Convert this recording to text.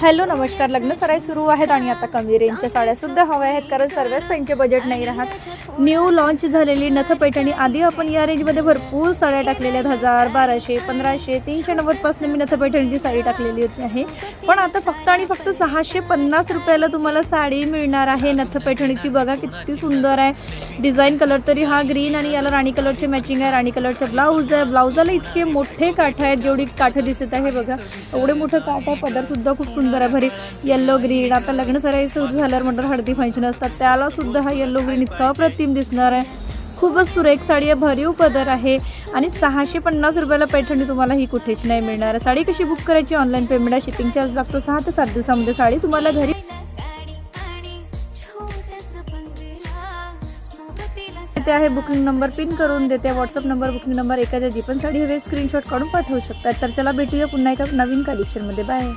Hello नमस्कार. लग्न सराई सुरू आहेत आणि आता कमी रेंजच्या साड्या सुद्धा हव्या आहेत, कारण सर्वच त्यांचे बजेट नाही राहत. न्यू लॉन्च झालेली नथ पैठणी. आधी आपण या रेंजमध्ये भरपूर साड्या टाकलेल्या आहेत. 1000, 1200, 1500, 390 पासून मी नथ पैठणीची साडी टाकलेली होती आहे. पण आता फक्त आणि फक्त 650 रुपयाला तुम्हाला साडी मिळणार आहे नथ पैठणीची. बघा किती सुंदर आहे. डिझाईन कलर तरी हा ग्रीन आणि याला राणी कलरचे मॅचिंग आहे. राणी कलरचे ब्लाऊज आहे. ब्लाऊजाला इतके मोठे काठ आहेत, जेवढी काठ दिसत आहे बघा एवढे मोठे काठ आहे. पदर सुद्धा खूप सुंदर आहे, भरी येल्लो ग्रीन. आता लग्न सराई सुरू झाल्यावर म्हणतात हळदी फंक्शन असतात, त्याला सुद्धा हा येल्लो ग्रीन इतका अप्रतिम दिसणार आहे. खूपच सुरेख साडी आहे, भरीव पदर आहे आणि 650 रुपयाला पैठणी तुम्हाला ही कुठेच नाही मिळणार. साडी कशी बुक करायची? ऑनलाईन पेमेंट आहे. शिपिंग चार्ज लागतो. 6 ते 7 दिवसामध्ये साडी तुम्हाला घरी ते आहे. बुकिंग नंबर पिन करून देते. व्हॉट्सअप नंबर, बुकिंग नंबर एखाद्या जी पण साडी हवे स्क्रीनशॉट काढून पाठवू शकतात. तर चला भेटूया पुन्हा एका नवीन कलेक्शनमध्ये. बाय.